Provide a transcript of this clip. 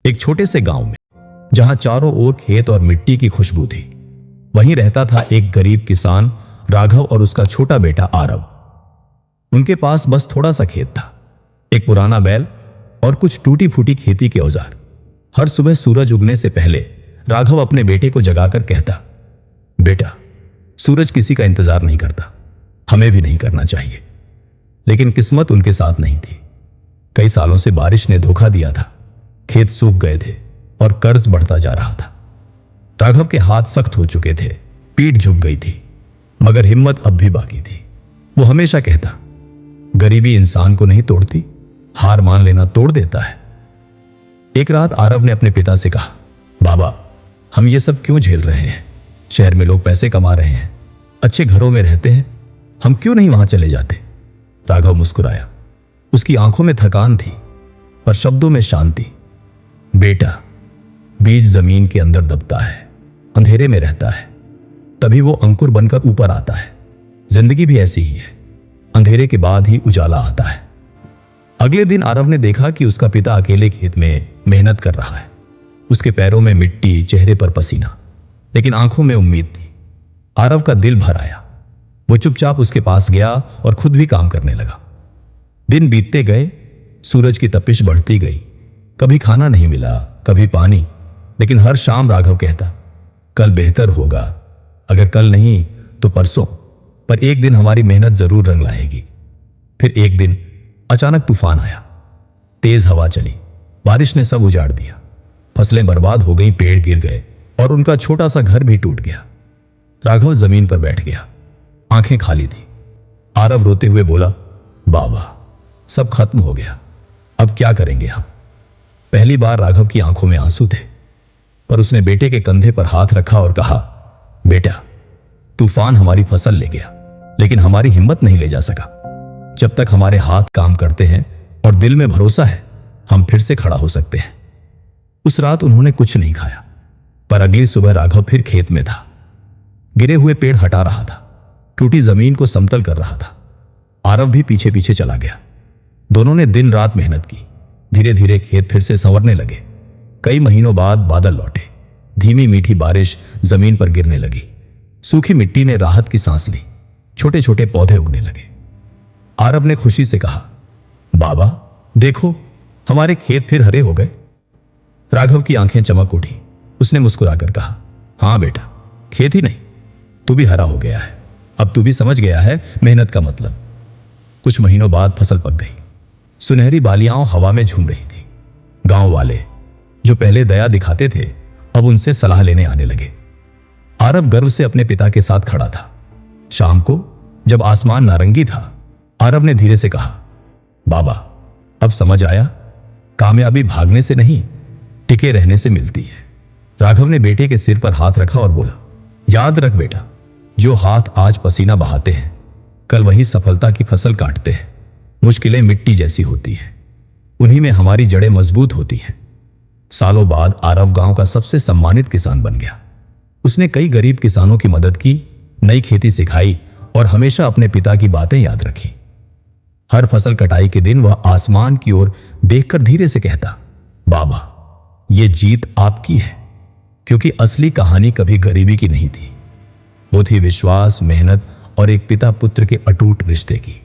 एक छोटे से गांव में, जहां चारों ओर खेत और मिट्टी की खुशबू थी, वहीं रहता था एक गरीब किसान राघव और उसका छोटा बेटा आरव। उनके पास बस थोड़ा सा खेत था, एक पुराना बैल और कुछ टूटी फूटी खेती के औजार। हर सुबह सूरज उगने से पहले राघव अपने बेटे को जगाकर कहता, बेटा, सूरज किसी का इंतजार नहीं करता, हमें भी नहीं करना चाहिए। लेकिन किस्मत उनके साथ नहीं थी। कई सालों से बारिश ने धोखा दिया था, खेत सूख गए थे और कर्ज बढ़ता जा रहा था। राघव के हाथ सख्त हो चुके थे, पीठ झुक गई थी, मगर हिम्मत अब भी बाकी थी। वो हमेशा कहता, गरीबी इंसान को नहीं तोड़ती, हार मान लेना तोड़ देता है। एक रात आरव ने अपने पिता से कहा, बाबा, हम ये सब क्यों झेल रहे हैं? शहर में लोग पैसे कमा रहे हैं, अच्छे घरों में रहते हैं, हम क्यों नहीं वहां चले जाते? राघव मुस्कुराया। उसकी आंखों में थकान थी, पर शब्दों में शांति। बेटा, बीज जमीन के अंदर दबता है, अंधेरे में रहता है, तभी वो अंकुर बनकर ऊपर आता है। जिंदगी भी ऐसी ही है, अंधेरे के बाद ही उजाला आता है। अगले दिन आरव ने देखा कि उसका पिता अकेले खेत में मेहनत कर रहा है। उसके पैरों में मिट्टी, चेहरे पर पसीना, लेकिन आंखों में उम्मीद थी। आरव का दिल भर आया। वो चुपचाप उसके पास गया और खुद भी काम करने लगा। दिन बीतते गए, सूरज की तपिश बढ़ती गई। कभी खाना नहीं मिला, कभी पानी, लेकिन हर शाम राघव कहता, कल बेहतर होगा, अगर कल नहीं तो परसों, पर एक दिन हमारी मेहनत जरूर रंग लाएगी। फिर एक दिन अचानक तूफान आया, तेज हवा चली, बारिश ने सब उजाड़ दिया। फसलें बर्बाद हो गई, पेड़ गिर गए और उनका छोटा सा घर भी टूट गया। राघव जमीन पर बैठ गया, आंखें खाली थी। आरव रोते हुए बोला, बाबा, सब खत्म हो गया, अब क्या करेंगे हम? पहली बार राघव की आंखों में आंसू थे, पर उसने बेटे के कंधे पर हाथ रखा और कहा, बेटा, तूफान हमारी फसल ले गया, लेकिन हमारी हिम्मत नहीं ले जा सका। जब तक हमारे हाथ काम करते हैं और दिल में भरोसा है, हम फिर से खड़ा हो सकते हैं। उस रात उन्होंने कुछ नहीं खाया, पर अगली सुबह राघव फिर खेत में था। गिरे हुए पेड़ हटा रहा था, टूटी जमीन को समतल कर रहा था। आरव भी पीछे पीछे चला गया। दोनों ने दिन रात मेहनत की। धीरे धीरे खेत फिर से संवरने लगे। कई महीनों बाद बादल लौटे, धीमी मीठी बारिश जमीन पर गिरने लगी। सूखी मिट्टी ने राहत की सांस ली, छोटे छोटे पौधे उगने लगे। आरव ने खुशी से कहा, बाबा, देखो, हमारे खेत फिर हरे हो गए। राघव की आंखें चमक उठी। उसने मुस्कुराकर कहा, हाँ बेटा, खेत ही नहीं, तू भी हरा हो गया है। अब तू भी समझ गया है मेहनत का मतलब। कुछ महीनों बाद फसल पक गई। सुनहरी बालियां हवा में झूम रही थी। गांव वाले, जो पहले दया दिखाते थे, अब उनसे सलाह लेने आने लगे। आरव गर्व से अपने पिता के साथ खड़ा था। शाम को जब आसमान नारंगी था, आरव ने धीरे से कहा, बाबा, अब समझ आया, कामयाबी भागने से नहीं, टिके रहने से मिलती है। राघव ने बेटे के सिर पर हाथ रखा और बोला, याद रख बेटा, जो हाथ आज पसीना बहाते हैं, कल वही सफलता की फसल काटते हैं। मुश्किलें मिट्टी जैसी होती हैं, उन्हीं में हमारी जड़ें मजबूत होती हैं। सालों बाद आरव गांव का सबसे सम्मानित किसान बन गया। उसने कई गरीब किसानों की मदद की, नई खेती सिखाई और हमेशा अपने पिता की बातें याद रखी। हर फसल कटाई के दिन वह आसमान की ओर देखकर धीरे से कहता, बाबा, ये जीत आपकी है, क्योंकि असली कहानी कभी गरीबी की नहीं थी, वो थी विश्वास, मेहनत और एक पिता पुत्र के अटूट रिश्ते की।